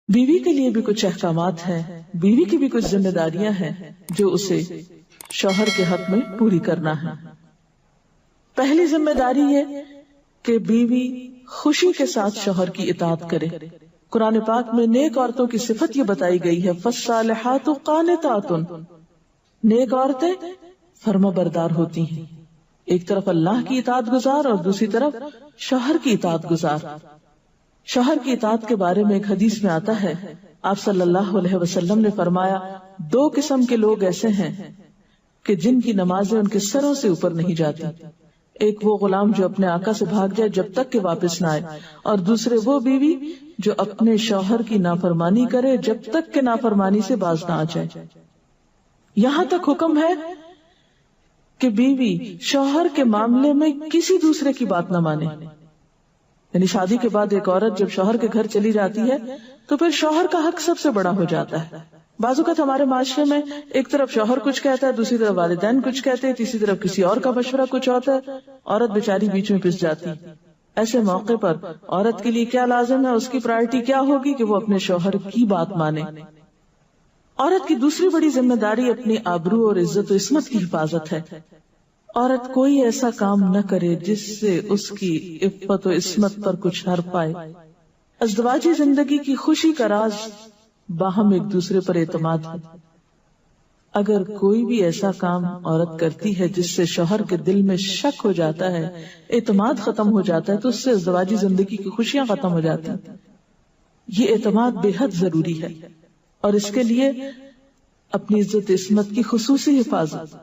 بیوی کے لیے بھی کچھ احکامات ہیں، بیوی کی بھی کچھ ذمہ داریاں ہیں جو اسے شوہر کے حق میں پوری کرنا ہے۔ پہلی ذمہ داری یہ کہ بیوی خوشی کے ساتھ شوہر کی اطاعت کرے۔ قرآن پاک میں نیک عورتوں کی صفت یہ بتائی گئی ہے، فالصالحات قانتات، نیک عورتیں فرما بردار ہوتی ہیں، ایک طرف اللہ کی اطاعت گزار اور دوسری طرف شوہر کی اطاعت گزار۔ شوہر کی اطاعت کے بارے میں ایک حدیث میں آتا ہے، آپ صلی اللہ علیہ وسلم نے فرمایا، دو قسم کے لوگ ایسے ہیں کہ جن کی نمازیں ان کے سروں سے اوپر نہیں جاتی، ایک وہ غلام جو اپنے آقا سے بھاگ جائے جب تک کہ واپس نہ آئے، اور دوسرے وہ بیوی جو اپنے شوہر کی نافرمانی کرے جب تک کہ نافرمانی سے باز نہ آ جائے۔ یہاں تک حکم ہے کہ بیوی شوہر کے معاملے میں کسی دوسرے کی بات نہ مانے، یعنی شادی کے بعد ایک عورت جب شوہر کے گھر چلی جاتی ہے تو پھر شوہر کا حق سب سے بڑا ہو جاتا ہے۔ بعض اوقات ہمارے معاشرے میں ایک طرف شوہر کچھ کہتا ہے، دوسری طرف والدین کچھ کہتے ہیں، تیسری طرف کسی اور کا مشورہ کچھ ہوتا ہے، عورت بیچاری بیچ میں پس جاتی۔ ایسے موقع پر عورت کے لیے کیا لازم ہے، اس کی پرائرٹی کیا ہوگی کہ وہ اپنے شوہر کی بات مانے۔ عورت کی دوسری بڑی ذمہ داری اپنی آبرو اور عزت و عصمت کی حفاظت ہے۔ عورت کوئی ایسا کام نہ کرے جس سے اس کی عفت و عصمت پر کچھ حرف پائے۔ ازدواجی زندگی کی خوشی کا راز باہم ایک دوسرے پر اعتماد ہے۔ اگر کوئی بھی ایسا کام عورت کرتی ہے جس سے شوہر کے دل میں شک ہو جاتا ہے، اعتماد ختم ہو جاتا ہے، تو اس سے ازدواجی زندگی کی خوشیاں ختم ہو جاتی ہیں۔ یہ اعتماد بے حد ضروری ہے، اور اس کے لیے اپنی عزت عصمت کی خصوصی حفاظت۔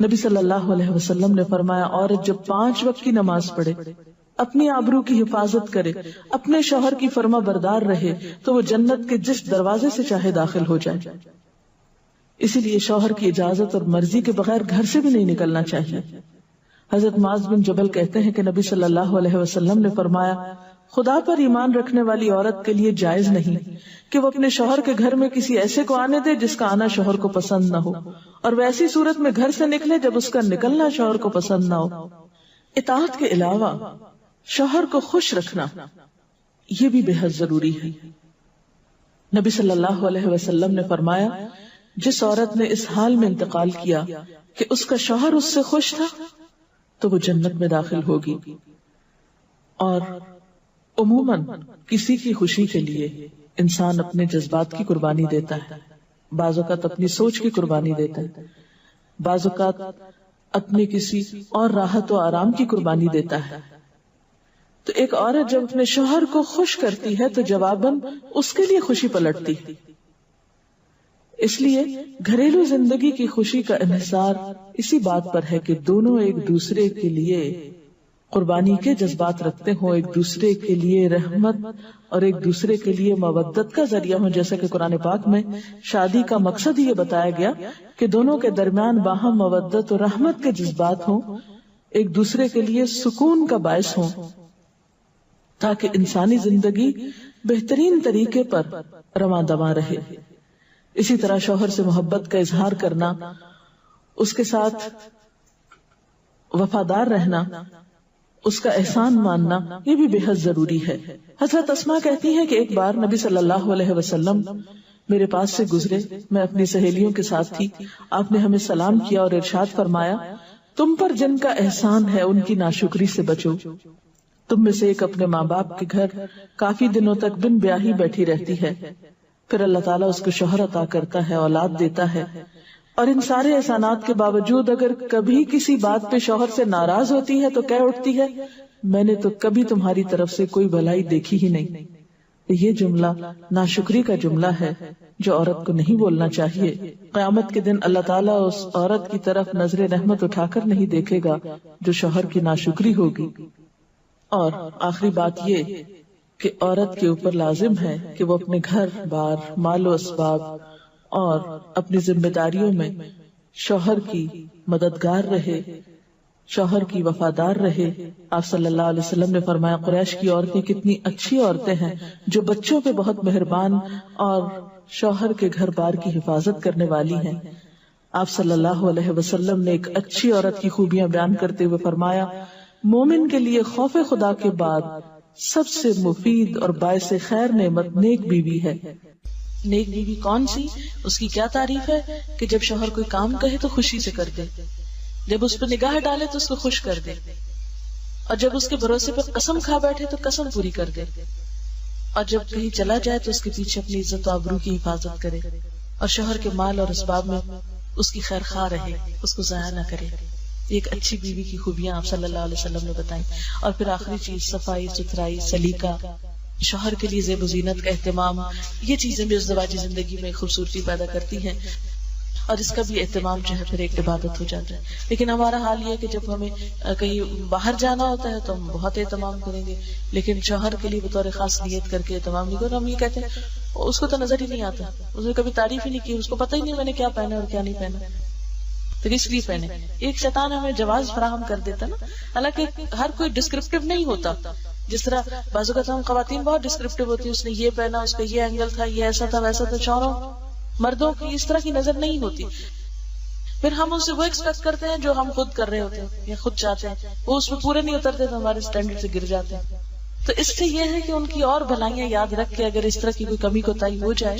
نبی صلی اللہ علیہ وسلم نے فرمایا، عورت جب 5 وقت کی نماز پڑھے، اپنی آبرو کی حفاظت کرے، اپنے شوہر کی فرما بردار رہے، تو وہ جنت کے جس دروازے سے چاہے داخل ہو جائے۔ اسی لیے شوہر کی اجازت اور مرضی کے بغیر گھر سے بھی نہیں نکلنا چاہیے۔ حضرت معاذ بن جبل کہتے ہیں کہ نبی صلی اللہ علیہ وسلم نے فرمایا، خدا پر ایمان رکھنے والی عورت کے لیے جائز نہیں کہ وہ اپنے شوہر کے گھر میں کسی ایسے کو آنے دے جس کا آنا شوہر کو پسند نہ ہو، اور وہ ایسی صورت میں گھر سے نکلے جب اس کا نکلنا شوہر کو پسند نہ ہو۔ اطاعت کے علاوہ شوہر کو خوش رکھنا یہ بھی بے حد ضروری ہے۔ نبی صلی اللہ علیہ وسلم نے فرمایا، جس عورت نے اس حال میں انتقال کیا کہ اس کا شوہر اس سے خوش تھا تو وہ جنت میں داخل ہوگی۔ اور عموماً کسی کی خوشی کے لیے انسان اپنے جذبات کی قربانی دیتا ہے، بعض اوقات اپنی سوچ کی قربانی دیتا ہے، بعض اوقات اپنے کسی اور راحت و آرام کی قربانی دیتا ہے۔ تو ایک عورت جب اپنے شوہر کو خوش کرتی ہے تو جواباً اس کے لیے خوشی پلٹتی۔ اس لیے گھریلو زندگی کی خوشی کا انحصار اسی بات پر ہے کہ دونوں ایک دوسرے کے لیے قربانی کے جذبات رکھتے ہوں، ایک دوسرے کے لیے رحمت اور ایک دوسرے کے لیے مودت کا ذریعہ ہوں، جیسا کہ قرآن پاک میں شادی کا مقصد یہ بتایا گیا کہ دونوں کے درمیان باہم مودت اور رحمت کے جذبات ہوں، ایک دوسرے کے لیے سکون کا باعث ہوں، تاکہ انسانی زندگی بہترین طریقے پر رواں دواں رہے۔ اسی طرح شوہر سے محبت کا اظہار کرنا، اس کے ساتھ وفادار رہنا، اس کا احسان ماننا، یہ بھی بے حد ضروری ہے۔ حضرت اسماء کہتی ہیں کہ ایک بار نبی صلی اللہ علیہ وسلم میرے پاس سے گزرے، میں اپنی سہیلیوں کے ساتھ تھی، آپ نے ہمیں سلام کیا اور ارشاد فرمایا، تم پر جن کا احسان ہے ان کی ناشکری سے بچو۔ تم میں سے ایک اپنے ماں باپ کے گھر کافی دنوں تک بن بیاہی بیٹھی رہتی ہے، پھر اللہ تعالیٰ اس کو شوہر عطا کرتا ہے، اولاد دیتا ہے، اور ان سارے احسانات کے باوجود اگر کبھی کسی بات پہ شوہر سے ناراض ہوتی ہے تو کہہ اٹھتی ہے، میں نے تو کبھی تمہاری طرف سے کوئی بھلائی دیکھی ہی نہیں۔ یہ جملہ ناشکری کا جملہ ہے جو عورت کو نہیں بولنا چاہیے۔ قیامت کے دن اللہ تعالیٰ اس عورت کی طرف نظر رحمت اٹھا کر نہیں دیکھے گا جو شوہر کی ناشکری ہوگی۔ اور آخری بات یہ کہ عورت کے اوپر لازم ہے کہ وہ اپنے گھر بار، مال و اسباب اور اپنی ذمہ داریوں میں شوہر کی مددگار رہے، شوہر کی وفادار رہے۔ آپ صلی اللہ علیہ وسلم نے فرمایا، قریش کی عورتیں کتنی اچھی عورتیں ہیں جو بچوں پہ بہت مہربان اور شوہر کے گھر بار کی حفاظت کرنے والی ہیں۔ آپ صلی اللہ علیہ وسلم نے ایک اچھی عورت کی خوبیاں بیان کرتے ہوئے فرمایا، مومن کے لیے خوف خدا کے بعد سب سے مفید اور باعث خیر نعمت نیک بیوی ہے۔ نیک بیوی کون سی؟ اس کی کیا تعریف ہے کہ جب شوہر کوئی کام کہے تو خوشی سے کر دے، جب اس پہ نگاہ ڈالے تو اس کو خوش کر دے، اور جب اس کے بھروسے پہ قسم کھا بیٹھے تو قسم پوری کر دے، اور جب کہیں چلا جائے تو اس کے پیچھے اپنی عزت و آبرو کی حفاظت کرے، اور شوہر کے مال اور اسباب میں اس کی خیر خواہ رہے، اس کو ضائع نہ کرے۔ ایک اچھی بیوی کی خوبیاں آپ صلی اللہ علیہ وسلم نے بتائیں۔ اور پھر آخری چیز صفائی ستھرائی، سلیقہ، شوہر کے لیے زیب و زینت کا اہتمام، یہ چیزیں بھی ازدواجی زندگی میں خوبصورتی پیدا کرتی ہیں، اور اس کا بھی اہتمام جو ہے پھر ایک عبادت ہو جاتا ہے۔ لیکن ہمارا حال یہ ہے کہ جب ہمیں کہیں باہر جانا ہوتا ہے تو ہم بہت اہتمام کریں گے، لیکن شوہر کے لیے بطور خاص نیت کر کے اہتمام نہیں کریں۔ ہم یہ کہتے ہیں اس کو تو نظر ہی نہیں آتا، اس نے کبھی تعریف ہی نہیں کی، اس کو پتہ ہی نہیں میں نے کیا پہنا اور کیا نہیں پہنا، تو کس لیے پہنے؟ ایک شیطان ہمیں جواز فراہم کر دیتا نا، حالانکہ ہر کوئی ڈسکرپٹیو نہیں ہوتا۔ جس طرح بعض اوقات ہم خواتین بہت ڈسکرپٹیو ہوتی ہیں، اس نے یہ پہنا، اس کا یہ اینگل تھا، یہ ایسا تھا ویسا تھا۔ شوہروں مردوں کی اس طرح کی نظر نہیں ہوتی، پھر ہم اس سے وہ ایکسپیکٹ کرتے ہیں جو ہم خود کر رہے ہوتے ہیں یا خود چاہتے ہیں، وہ اس میں پورے نہیں اترتے تو ہمارے اسٹینڈرڈ سے گر جاتے ہیں۔ تو اس سے یہ ہے کہ ان کی اور بھلائیاں یاد رکھ کے اگر اس طرح کی کوئی کمی کوتاہی ہو جائے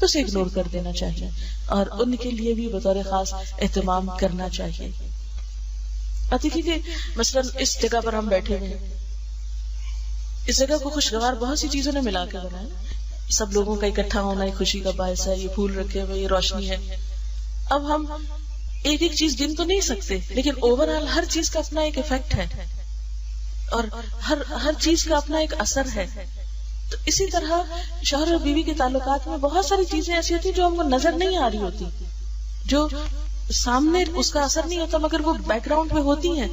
تو اسے اگنور کر دینا چاہیے، اور ان کے لیے بھی بطور خاص اہتمام کرنا چاہیے۔ اب دیکھیے کہ مثلا اس جگہ پر ہم بیٹھے ہوئے ہیں، اس جگہ کو خوشگوار بہت سی چیزوں نے ملا کے بنایا، سب لوگوں کا اکٹھا ہونا ایک خوشی کا باعث ہے، یہ پھول رکھے ہوئے، یہ روشنی ہے۔ اب ہم ایک ایک چیز گن تو نہیں سکتے، لیکن اوور آل ہر چیز کا اپنا ایک ایفیکٹ ہے، اور ہر چیز کا اپنا ایک اثر ہے۔ تو اسی طرح شوہر اور بیوی کے تعلقات میں بہت ساری چیزیں ایسی ہوتی جو ہم کو نظر نہیں آ رہی ہوتی، جو سامنے اس کا اثر نہیں ہوتا مگر وہ بیک گراؤنڈ میں ہوتی ہیں،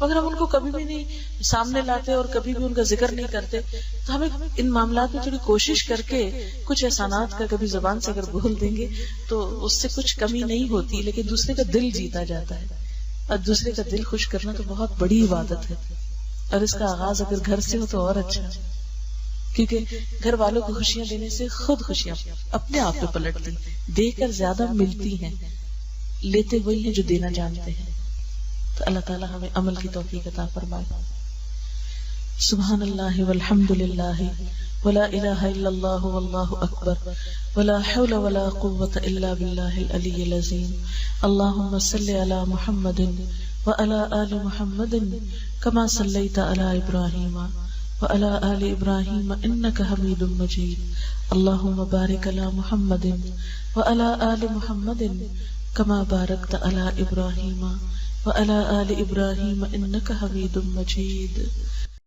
مگر ہم ان کو کبھی بھی نہیں سامنے لاتے اور کبھی بھی ان کا ذکر نہیں کرتے۔ تو ہمیں ان معاملات میں تھوڑی کوشش کر کے کچھ احسانات کا کبھی زبان سے اگر بول دیں گے تو اس سے کچھ کمی نہیں ہوتی، لیکن دوسرے کا دل جیتا جاتا ہے، اور دوسرے کا دل خوش کرنا تو بہت بڑی عبادت ہے، اور اس کا آغاز اگر گھر سے ہو تو اور اچھا، کیونکہ گھر والوں کو خوشیاں دینے سے خود خوشیاں اپنے آپ پہ پلٹتی، دے کر زیادہ ملتی ہیں، لیتے وہی ہیں جو دینا جانتے ہیں۔ تو اللہ تعالیٰ ہمیں عمل کی توفیق عطا فرمائے۔ سبحان اللہ والحمد للہ ولا الہ الا اللہ واللہ اکبر ولا حول ولا قوة الا باللہ العلی العظیم۔ اللہم صل علی محمد وعلی آل محمد کما صلیت علی ابراہیم وعلى آل إبراهيم إنك حميد مجيد۔ اللهم بارك على محمد وعلى آل محمد كما باركت على إبراهيم وعلى آل إبراهيم إنك حميد مجيد۔